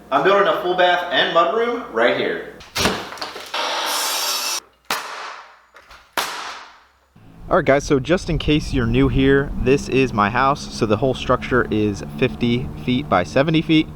I'm building a full bath and mudroom right here. Alright guys, so just in case you're new here, this is my house. So the whole structure is 50 feet by 70 feet.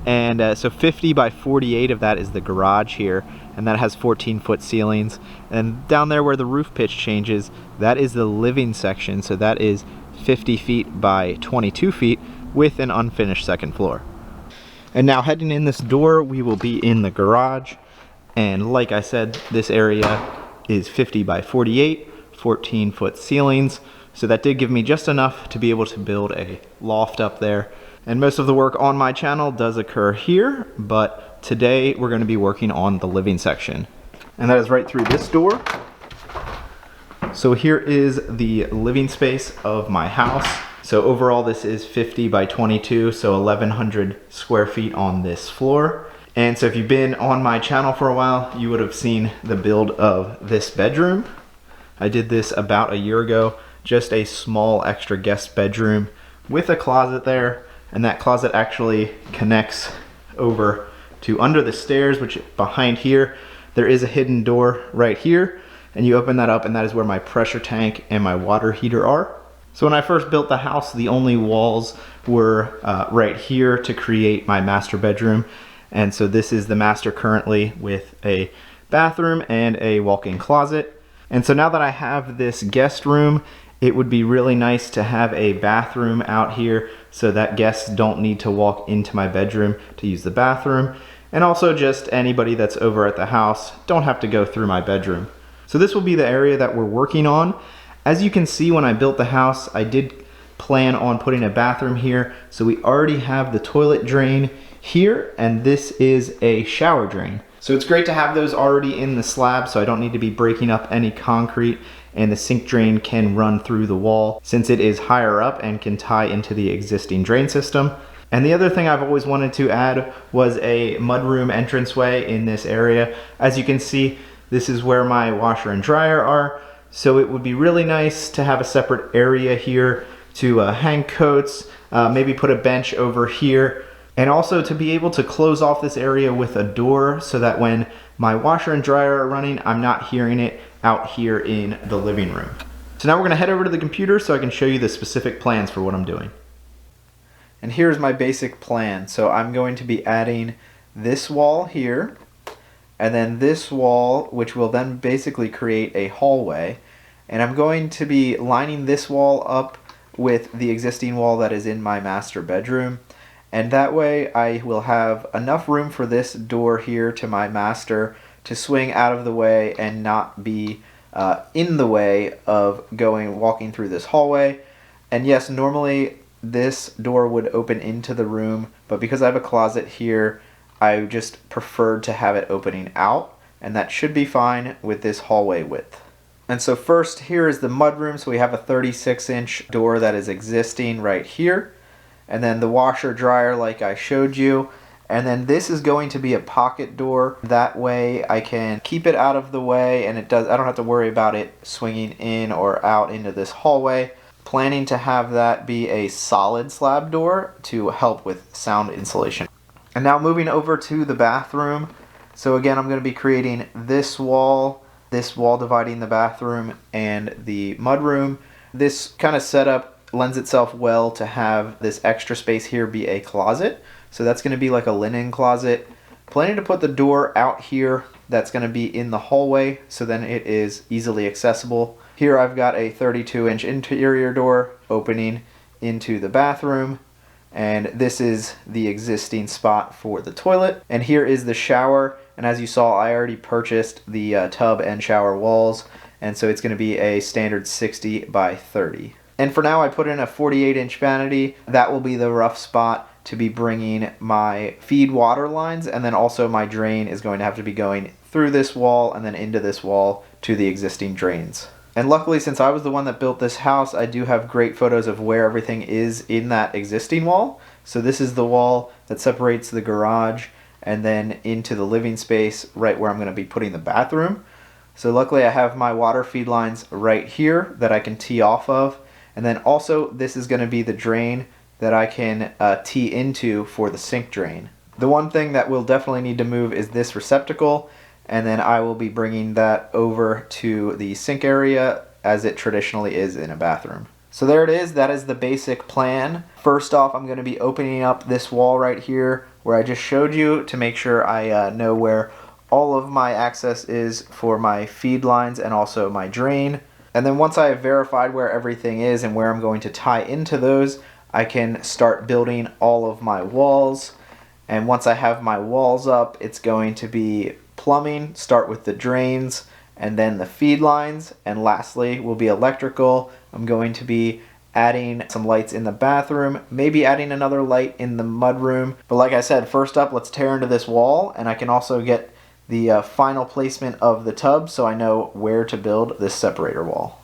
And so 50 by 48 of that is the garage here. And that has 14-foot ceilings. And down there where the roof pitch changes, that is the living section. So that is 50 feet by 22 feet with an unfinished second floor. And now heading in this door, we will be in the garage. And like I said, this area is 50 by 48. 14-foot ceilings, so that did give me just enough to be able to build a loft up there. And most of the work on my channel does occur here, but today we're going to be working on the living section, and that is right through this door. So here is the living space of my house. So overall this is 50 by 22, so 1100 square feet on this floor. And so if you've been on my channel for a while, you would have seen the build of this bedroom. I did this about a year ago, just a small extra guest bedroom with a closet there, and that closet actually connects over to under the stairs, which behind here, there is a hidden door right here, and you open that up and that is where my pressure tank and my water heater are. So when I first built the house, the only walls were right here to create my master bedroom, and so this is the master currently with a bathroom and a walk-in closet. And so now that I have this guest room, it would be really nice to have a bathroom out here so that guests don't need to walk into my bedroom to use the bathroom. And also just anybody that's over at the house don't have to go through my bedroom. So this will be the area that we're working on. As you can see, when I built the house, I did plan on putting a bathroom here. So we already have the toilet drain here, and this is a shower drain. So it's great to have those already in the slab, so I don't need to be breaking up any concrete, and the sink drain can run through the wall since it is higher up and can tie into the existing drain system. And the other thing I've always wanted to add was a mudroom entranceway in this area. As you can see, this is where my washer and dryer are, so it would be really nice to have a separate area here to hang coats, maybe put a bench over here, and also to be able to close off this area with a door so that when my washer and dryer are running, I'm not hearing it out here in the living room. So now we're gonna head over to the computer so I can show you the specific plans for what I'm doing. And here's my basic plan. So I'm going to be adding this wall here, and then this wall, which will then basically create a hallway. And I'm going to be lining this wall up with the existing wall that is in my master bedroom. And that way I will have enough room for this door here to my master to swing out of the way and not be in the way of walking through this hallway. And yes, normally this door would open into the room, but because I have a closet here, I just preferred to have it opening out, and that should be fine with this hallway width. And so first, here is the mudroom. So we have a 36-inch door that is existing right here. And then the washer dryer like I showed you. And then this is going to be a pocket door. That way I can keep it out of the way, and I don't have to worry about it swinging in or out into this hallway. Planning to have that be a solid slab door to help with sound insulation. And now moving over to the bathroom. So again, I'm going to be creating this wall dividing the bathroom and the mudroom. This kind of setup lends itself well to have this extra space here be a closet. So that's going to be like a linen closet. Planning to put the door out here that's going to be in the hallway, so then it is easily accessible. Here I've got a 32-inch interior door opening into the bathroom, and this is the existing spot for the toilet. And here is the shower, and as you saw, I already purchased the tub and shower walls, and so it's going to be a standard 60 by 30. And for now I put in a 48-inch vanity. That will be the rough spot to be bringing my feed water lines, and then also my drain is going to have to be going through this wall and then into this wall to the existing drains. And luckily, since I was the one that built this house, I do have great photos of where everything is in that existing wall. So this is the wall that separates the garage and then into the living space right where I'm going to be putting the bathroom. So luckily I have my water feed lines right here that I can tee off of. And then also this is going to be the drain that I can tee into for the sink drain. The one thing that we'll definitely need to move is this receptacle, and then I will be bringing that over to the sink area as it traditionally is in a bathroom. So there it is, that is the basic plan. First off, I'm going to be opening up this wall right here where I just showed you to make sure I know where all of my access is for my feed lines and also my drain. And then once I have verified where everything is and where I'm going to tie into those, I can start building all of my walls. And once I have my walls up, it's going to be plumbing, start with the drains, and then the feed lines, and lastly will be electrical. I'm going to be adding some lights in the bathroom, maybe adding another light in the mudroom. But like I said, first up, let's tear into this wall, and I can also get the final placement of the tub so I know where to build this separator wall.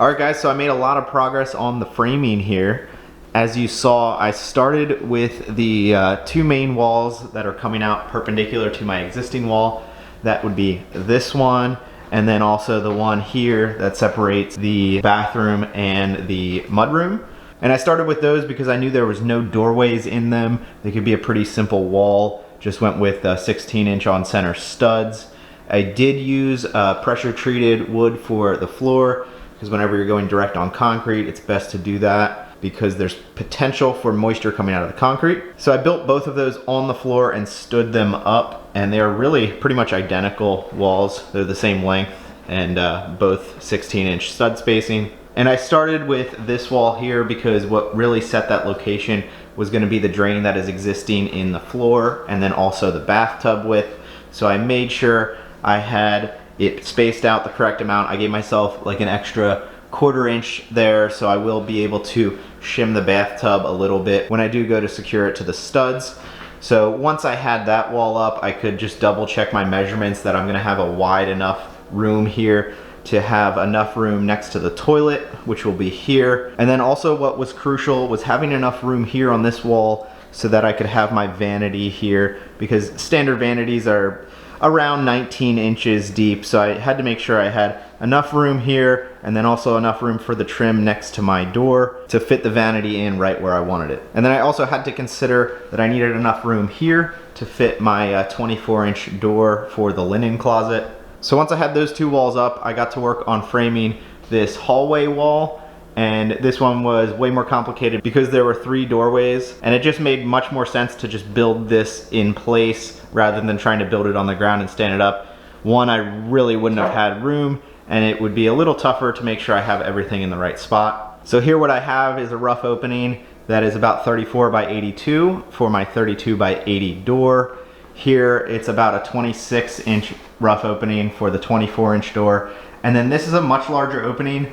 Alright guys, so I made a lot of progress on the framing here. As you saw, I started with the two main walls that are coming out perpendicular to my existing wall. That would be this one, and then also the one here that separates the bathroom and the mudroom. And I started with those because I knew there was no doorways in them. They could be a pretty simple wall. Just went with 16-inch on center studs. I did use pressure treated wood for the floor, because whenever you're going direct on concrete, it's best to do that because there's potential for moisture coming out of the concrete. So I built both of those on the floor and stood them up, and they're really pretty much identical walls. They're the same length and both 16-inch stud spacing. And I started with this wall here because what really set that location was going to be the drain that is existing in the floor and then also the bathtub width. So I made sure I had it spaced out the correct amount. I gave myself like an extra 1/4 inch there, so I will be able to shim the bathtub a little bit when I do go to secure it to the studs. So once I had that wall up, I could just double check my measurements that I'm going to have a wide enough room here to have enough room next to the toilet, which will be here. And then also what was crucial was having enough room here on this wall so that I could have my vanity here, because standard vanities are around 19 inches deep. So I had to make sure I had enough room here and then also enough room for the trim next to my door to fit the vanity in right where I wanted it. And then I also had to consider that I needed enough room here to fit my 24-inch door for the linen closet. So once I had those two walls up, I got to work on framing this hallway wall, and this one was way more complicated because there were 3 doorways, and it just made much more sense to just build this in place rather than trying to build it on the ground and stand it up. One, I really wouldn't have had room, and it would be a little tougher to make sure I have everything in the right spot. So here what I have is a rough opening that is about 34 by 82 for my 32 by 80 door. Here it's about a 26-inch rough opening for the 24-inch door. And then this is a much larger opening,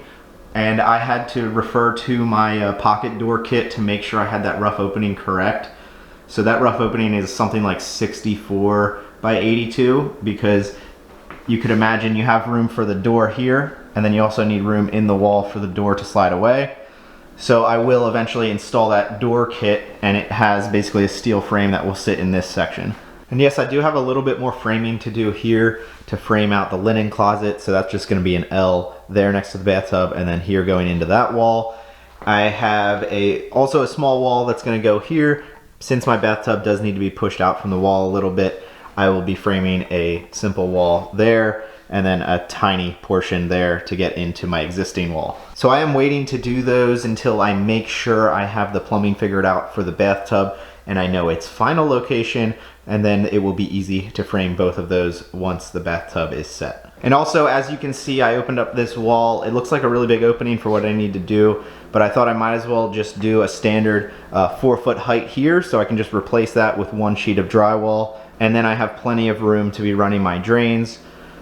and I had to refer to my pocket door kit to make sure I had that rough opening correct. So that rough opening is something like 64 by 82, because you could imagine you have room for the door here, and then you also need room in the wall for the door to slide away. So I will eventually install that door kit, and it has basically a steel frame that will sit in this section. And yes, I do have a little bit more framing to do here to frame out the linen closet, so that's just going to be an L there next to the bathtub, and then here going into that wall. I have also a small wall that's going to go here. Since my bathtub does need to be pushed out from the wall a little bit, I will be framing a simple wall there and then a tiny portion there to get into my existing wall. So I am waiting to do those until I make sure I have the plumbing figured out for the bathtub and I know its final location, and then it will be easy to frame both of those once the bathtub is set. And also, as you can see, I opened up this wall. It looks like a really big opening for what I need to do, but I thought I might as well just do a standard 4-foot height here, so I can just replace that with 1 sheet of drywall, and then I have plenty of room to be running my drains.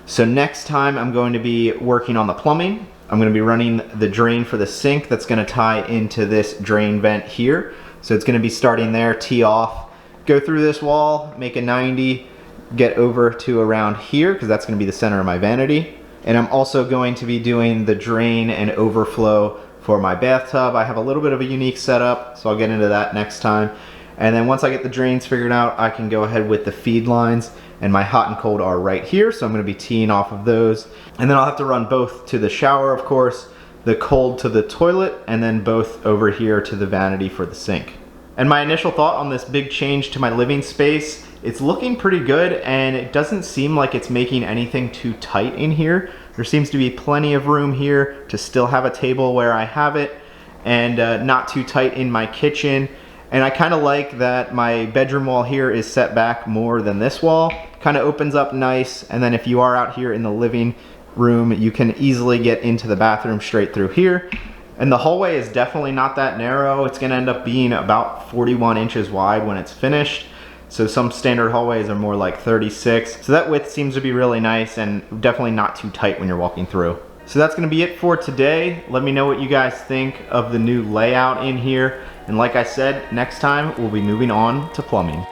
So next time I'm going to be working on the plumbing. I'm going to be running the drain for the sink that's going to tie into this drain vent here. So it's going to be starting there, tee off, go through this wall, make a 90, get over to around here, because that's going to be the center of my vanity. And I'm also going to be doing the drain and overflow for my bathtub. I have a little bit of a unique setup, so I'll get into that next time. And then once I get the drains figured out, I can go ahead with the feed lines, and my hot and cold are right here, so I'm going to be teeing off of those. And then I'll have to run both to the shower, of course, the cold to the toilet, and then both over here to the vanity for the sink. And my initial thought on this big change to my living space, it's looking pretty good, and it doesn't seem like it's making anything too tight in here. There seems to be plenty of room here to still have a table where I have it, and not too tight in my kitchen. And I kind of like that my bedroom wall here is set back more than this wall. Kind of opens up nice, and then if you are out here in the living room, you can easily get into the bathroom straight through here. And the hallway is definitely not that narrow. It's gonna end up being about 41 inches wide when it's finished. So some standard hallways are more like 36. So that width seems to be really nice and definitely not too tight when you're walking through. So that's gonna be it for today. Let me know what you guys think of the new layout in here. And like I said, next time we'll be moving on to plumbing.